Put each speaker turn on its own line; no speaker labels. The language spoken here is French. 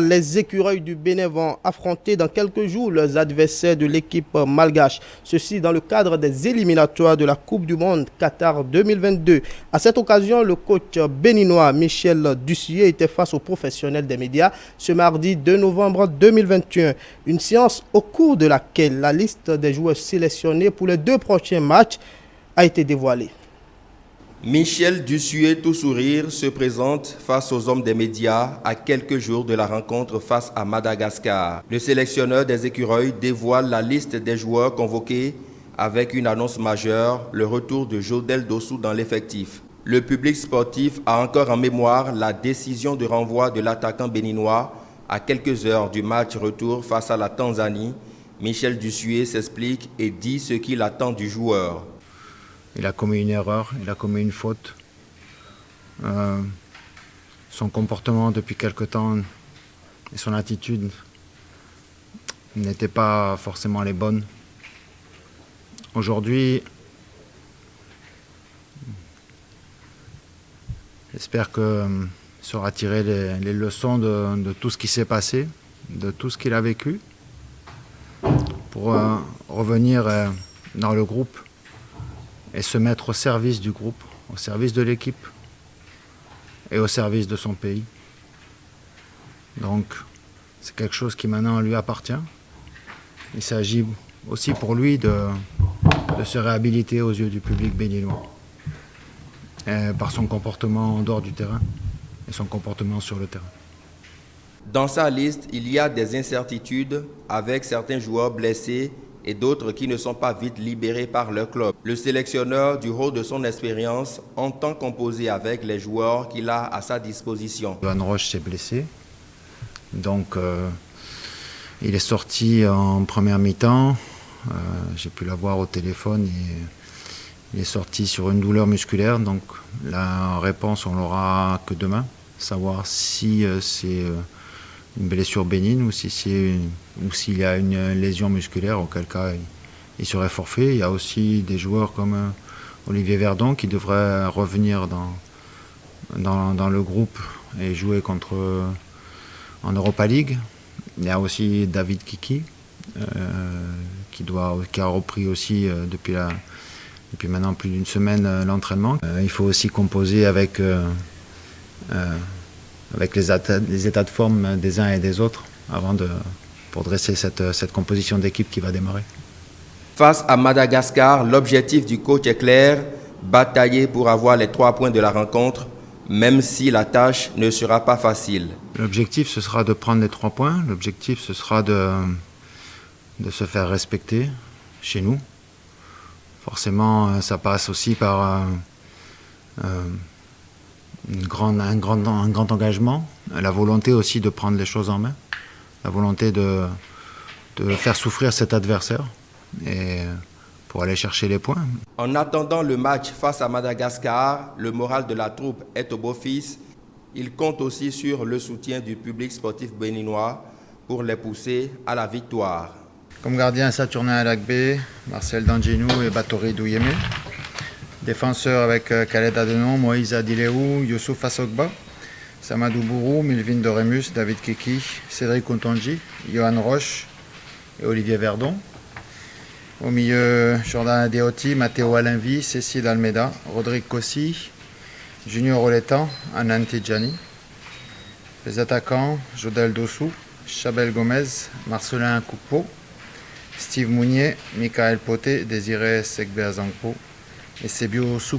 Les écureuils du Bénin vont affronter dans quelques jours leurs adversaires de l'équipe malgache. Ceci dans le cadre des éliminatoires de la Coupe du Monde Qatar 2022. À cette occasion, le coach béninois Michel Dussier était face aux professionnels des médias ce mardi 2 novembre 2021. Une séance au cours de laquelle la liste des joueurs sélectionnés pour les 2 prochains matchs a été dévoilée.
Michel Dussier, tout sourire, se présente face aux hommes des médias à quelques jours de la rencontre face à Madagascar. Le sélectionneur des écureuils dévoile la liste des joueurs convoqués avec une annonce majeure, le retour de Jodel Dossou dans l'effectif. Le public sportif a encore en mémoire la décision de renvoi de l'attaquant béninois à quelques heures du match retour face à la Tanzanie. Michel Dussier s'explique et dit ce qu'il attend du joueur.
Il a commis une erreur, il a commis une faute. Son comportement depuis quelque temps et son attitude n'étaient pas forcément les bonnes. Aujourd'hui, j'espère qu'il saura tirer les leçons de tout ce qui s'est passé, de tout ce qu'il a vécu, pour revenir dans le groupe et se mettre au service du groupe, au service de l'équipe et au service de son pays. Donc c'est quelque chose qui maintenant lui appartient. Il s'agit aussi pour lui de se réhabiliter aux yeux du public béninois par son comportement en dehors du terrain et son comportement sur le terrain.
Dans sa liste, il y a des incertitudes avec certains joueurs blessés et d'autres qui ne sont pas vite libérés par leur club. Le sélectionneur, du haut de son expérience, entend composer avec les joueurs qu'il a à sa disposition.
Johan Roche s'est blessé, donc il est sorti en première mi-temps. J'ai pu l'avoir au téléphone et il est sorti sur une douleur musculaire, donc la réponse on l'aura que demain, savoir si c'est une blessure bénigne ou s'il y a une lésion musculaire, auquel cas il serait forfait. Il y a aussi des joueurs comme Olivier Verdon qui devrait revenir dans le groupe et jouer en Europa League. Il y a aussi David Kiki qui a repris aussi depuis maintenant plus d'une semaine l'entraînement. Il faut aussi composer avec les états de forme des uns et des autres pour dresser cette composition d'équipe qui va démarrer.
Face à Madagascar, l'objectif du coach est clair, batailler pour avoir les 3 points de la rencontre, même si la tâche ne sera pas facile.
L'objectif, ce sera de prendre les 3 points. L'objectif, ce sera de se faire respecter chez nous. Forcément, ça passe aussi par un grand engagement, la volonté aussi de prendre les choses en main, la volonté de faire souffrir cet adversaire et pour aller chercher les points.
En attendant le match face à Madagascar, le moral de la troupe est au beau fixe. Il compte aussi sur le soutien du public sportif béninois pour les pousser à la victoire.
Comme gardien, Saturnin Alakbe, Marcel Danginou et Batori Douyeme. Défenseurs avec Khaled Adenon, Moïse Adileou, Youssouf Assogba, Samadou Bourou, Milvin Doremus, David Kiki, Cédric Ontonji, Johan Roche et Olivier Verdon. Au milieu, Jordan Adeoti, Matteo Alinvi, Cécile Almeida, Rodrigue Kossi, Junior Oletan, Anan Tidjani. Les attaquants, Jodel Dossou, Chabel Gomez, Marcelin Coupeau, Steve Mounier, Michael Poté, Désiré Sekbeazangpo et Sebio Souk.